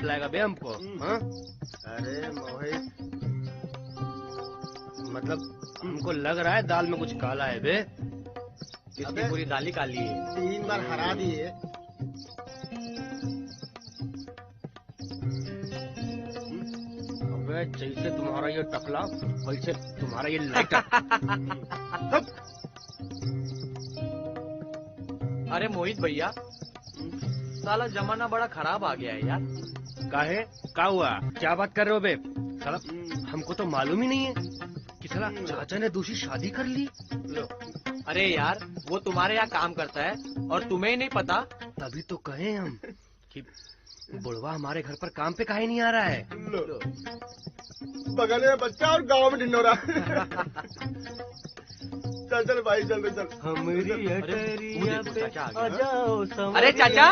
बतलाएगा बे हमको? हाँ? अरे मोहित, मतलब हमको लग रहा है दाल में कुछ काला है बे। इसकी पूरी दाल ही काली है। 3 बार हरा दिए। अबे जैसे तुम्हारा ये टकला वैसे तुम्हारा ये लाइटर। अरे मोहित भैया, साला जमाना बड़ा खराब आ गया है यार। काहे? क्या हुआ? क्या बात कर रहे हो बे? साला हमको तो मालूम ही नहीं है कि साला चाचा ने दूसरी शादी कर ली। अरे यार, वो तुम्हारे यहाँ काम करता है और तुम्हें ही नहीं पता। तभी तो कहे हम कि बुढ़वा हमारे घर पर काम पे काहे नहीं आ रहा है। बगल में बच्चा और गांव में ढिंडोरा। चल चल भाई, चल चल। अरे चाचा,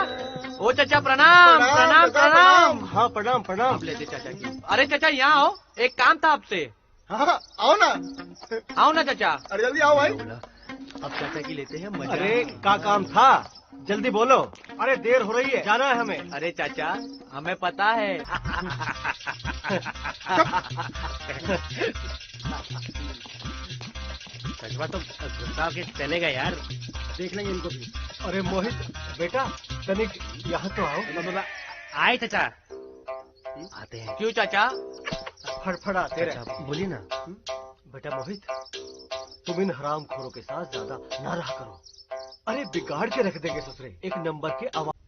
ओ चाचा प्रणाम प्रणाम प्रणाम। हाँ प्रणाम प्रणाम। आप लेते चाचा की। अरे चाचा यहाँ आओ, एक काम था आपसे। हाँ आओ ना। आओ ना चाचा। अरे जल्दी आओ भाई। अब चाचा की लेते हैं मजा। अरे क्या काम था, जल्दी बोलो। अरे देर हो रही है, जाना है हमें। अरे चाचा, हमें पता है। सचवा तो गुस्सा के चलेगा यार, देख लेंगे इनको भी। अरे मोहित बेटा, तनिक यहाँ तो आओ। आए चाचा, आते हैं। क्यों चाचा? फड़फड़ाते रहे। चाचा बोलिए ना। बेटा मोहित, तुम इन हरामखोरों के साथ ज्यादा ना रहा करो। अरे बिगाड़ के रख देंगे ससुरे, एक नंबर के आवाज।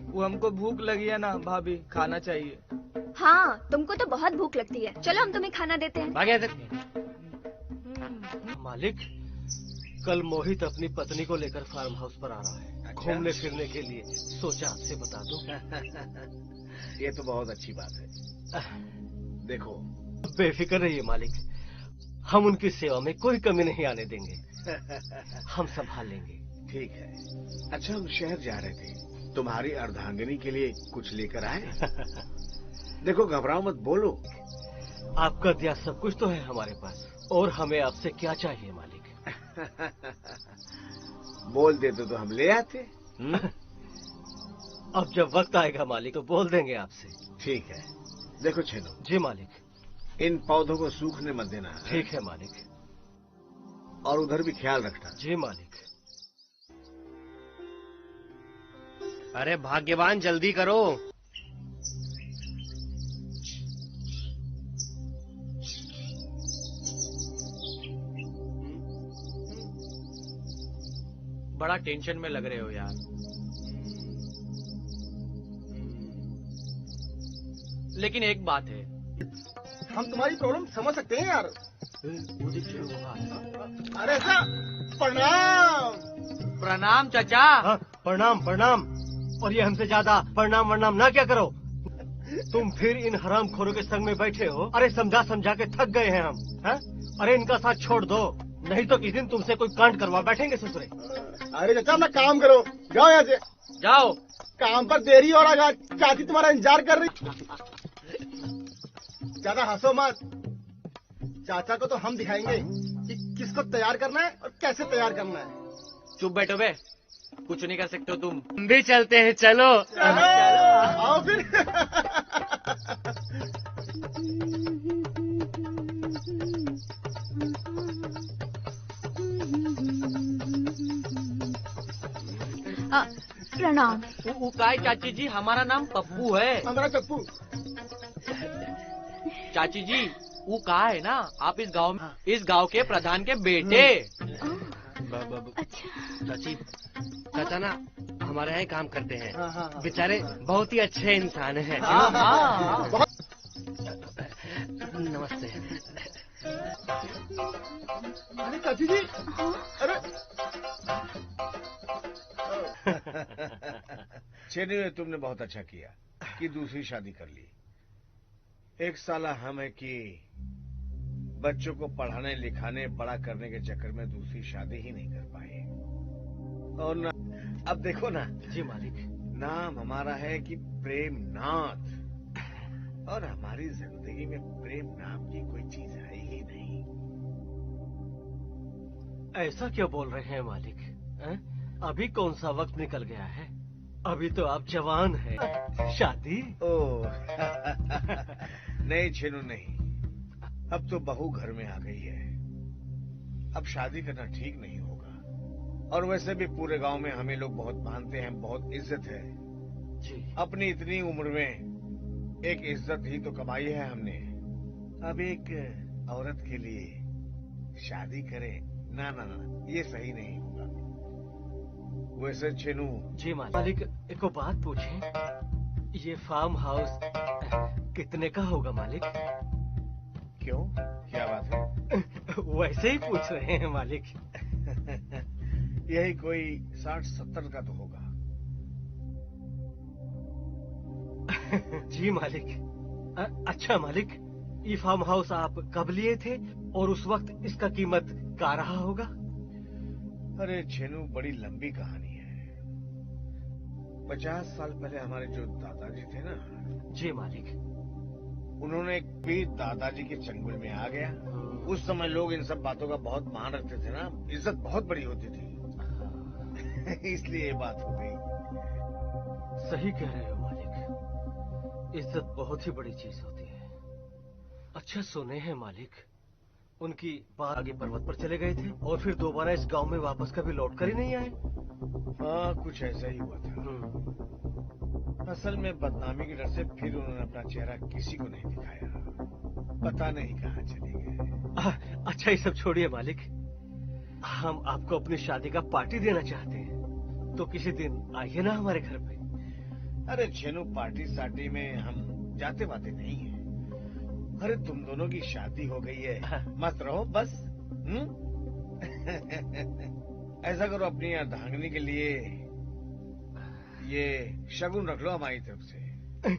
वो हमको भूख लगी है ना भाभी, खाना चाहिए। हाँ, तुमको तो बहुत भूख लगती है। चलो हम तुम्हें खाना देते हैं। भागे मालिक, कल मोहित अपनी पत्नी को लेकर फार्म हाउस पर आ रहा है। घूमने फिरने के लिए, सोचा आपसे बता दूं। ये तो बहुत अच्छी बात है। देखो, बेफिक्र रहिए मालिक, हम उनकी सेवा में कोई कमी नहीं आने देंगे। हम संभाल लेंगे। ठीक है। अच्छा, हम शहर जा रहे थे, तुम्हारी अर्धांगिनी के लिए कुछ लेकर आए। देखो घबराओ मत, बोलो। आपका दिया सब कुछ तो है हमारे पास, और हमें आपसे क्या चाहिए मालिक? बोल देते तो हम ले आते। अब जब वक्त आएगा मालिक तो बोल देंगे आपसे। ठीक है। देखो छेनो। जी मालिक। इन पौधों को सूखने मत देना। ठीक है मालिक। और उधर भी ख्याल रखना। जी मालिक। अरे भाग्यवान, जल्दी करो। बड़ा टेंशन में लग रहे हो यार। लेकिन एक बात है, हम तुम्हारी प्रॉब्लम समझ सकते हैं यार। अरे ऐसा, प्रणाम। प्रणाम चाचा। हाँ, प्रणाम प्रणाम। और ये हमसे ज्यादा प्रणाम वरनाम ना क्या करो। तुम फिर इन हरामखोरों के संग में बैठे हो। अरे समझा समझा के थक गए हैं हम। है? अरे इनका साथ छोड़ दो, नहीं तो किसी दिन तुमसे कोई कांड करवा बैठेंगे ससुरे। अरे चाचा, अपना काम करो, जाओ यहाँ से। जाओ। काम पर देरी हो रहा, चाची तुम्हारा इंतजार कर रही। ज्यादा हंसो मत। चाचा को तो हम दिखाएंगे कि किसको तैयार करना है और कैसे तैयार करना है। चुप बैठो बे, कुछ नहीं कर सकते हो तुम। हम भी चलते हैं, चलो। आओ फिर। प्रणाम। काय चाची जी, हमारा नाम पप्पू है। हमारा चप्पू। चाची जी, वो कहा है ना, आप इस गांव के प्रधान के बेटे। अच्छा। चाची, चाचा ना हमारे यहाँ काम करते हैं। हाँ। बेचारे बहुत ही अच्छे इंसान हैं। नमस्ते। अरे चाची जी, अरे छेनी ने तुमने बहुत अच्छा किया कि दूसरी शादी कर ली। एक साला हम है कि बच्चों को पढ़ाने लिखाने बड़ा करने के चक्कर में दूसरी शादी ही नहीं कर पाए। और ना, अब देखो ना। जी मालिक। नाम हमारा है कि प्रेमनाथ, और हमारी जिंदगी में प्रेम नाम की कोई चीज है ही नहीं। ऐसा क्यों बोल रहे हैं मालिक? हैं? अभी कौन सा वक्त निकल गया है? अभी तो आप जवान हैं। शादी? ओह नहीं छेनू नहीं, अब तो बहू घर में आ गई है, अब शादी करना ठीक नहीं होगा। और वैसे भी पूरे गांव में हमें लोग बहुत मानते हैं, बहुत इज्जत है। जी। अपनी इतनी उम्र में एक इज्जत ही तो कमाई है हमने। अब एक औरत के लिए शादी करे, ना ना ना, ये सही नहीं होगा। वैसे छेनू। जी मालिक, एक बात पूछें, ये फार्म हाउस कितने का होगा मालिक? क्यों, क्या बात है? वैसे ही पूछ रहे हैं मालिक। यही कोई 60-70 का तो होगा। जी मालिक। अच्छा मालिक, ये फार्म हाउस आप कब लिए थे और उस वक्त इसका कीमत क्या रहा होगा? अरे छेनू, बड़ी लंबी कहानी है। 50 साल पहले हमारे जो दादाजी थे ना। जी मालिक। उन्होंने भी दादाजी के चंगुल में आ गया। उस समय लोग इन सब बातों का बहुत मान रखते थे ना, इज्जत बहुत बड़ी होती थी। इसलिए ये बात हो गई। सही कह रहे हो मालिक, इज्जत बहुत ही बड़ी चीज होती है। अच्छा सुने हैं मालिक, उनकी बात आगे पर्वत पर चले गए थे और फिर दोबारा इस गांव में वापस कभी लौट कर ही नहीं आए। हाँ, कुछ ऐसा ही हुआ था। असल में बदनामी के डर से फिर उन्होंने अपना चेहरा किसी को नहीं दिखाया, पता नहीं कहाँ चले गए। अच्छा ये सब छोड़िए मालिक, हम आपको अपनी शादी का पार्टी देना चाहते हैं, तो किसी दिन आइए ना हमारे घर पे। अरे छेनू, पार्टी सार्टी में हम जाते वाते नहीं है। अरे तुम दोनों की शादी हो गई है, मस्त रहो बस। ऐसा करो, अपनी अर्धांगिनी के लिए ये शगुन रख लो हमारी तरफ से।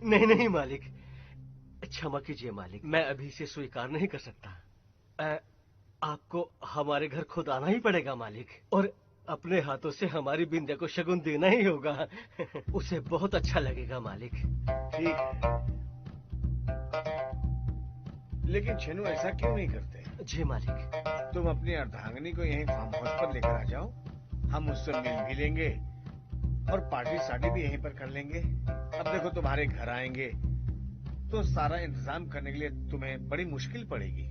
नहीं नहीं मालिक, क्षमा कीजिए मालिक, मैं अभी इसे स्वीकार नहीं कर सकता। आपको हमारे घर खुद आना ही पड़ेगा मालिक, और अपने हाथों से हमारी बिंदिया को शगुन देना ही होगा। उसे बहुत अच्छा लगेगा मालिक। ठीक है, लेकिन छेनू ऐसा क्यों नहीं करते? जी मालिक। तुम अपनी अर्धांगिनी को यहीं फार्म हाउस पर लेकर आ जाओ, हम उससे मिल भी लेंगे और पार्टी सार्टी भी यहीं पर कर लेंगे। अब देखो, तुम्हारे घर आएंगे तो सारा इंतजाम करने के लिए तुम्हें बड़ी मुश्किल पड़ेगी।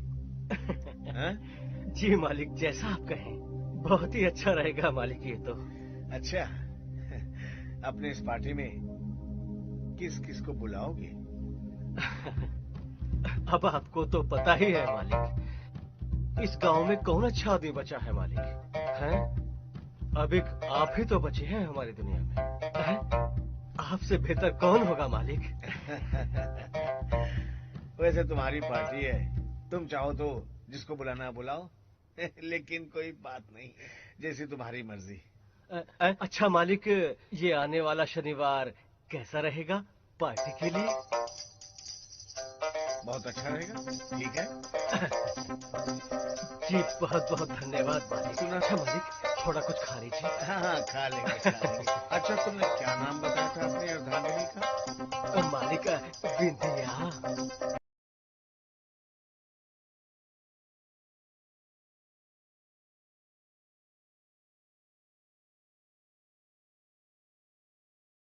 जी मालिक, जैसा आप कहें, बहुत ही अच्छा रहेगा मालिक ये तो। अच्छा, अपने इस पार्टी में किस किस को बुलाओगे? अब आपको तो पता ही है मालिक, इस गांव में कौन अच्छा आदमी बचा है मालिक? हैं? अब एक आप ही तो बचे हैं हमारी दुनिया में। हैं? आपसे बेहतर कौन होगा मालिक? वैसे तुम्हारी पार्टी है, तुम चाहो तो जिसको बुलाना बुलाओ। लेकिन कोई बात नहीं, जैसी तुम्हारी मर्जी। अच्छा मालिक, ये आने वाला शनिवार कैसा रहेगा पार्टी के लिए? बहुत अच्छा रहेगा, ठीक है। जी बहुत बहुत धन्यवाद मालिक। सुना। अच्छा मालिक, थोड़ा कुछ खा लीजिए। हाँ, खा लेंगे, खा लेंगे। अच्छा, तुमने क्या नाम बताया था अपनी अर्धांगिनी का? मालिक, बिंदी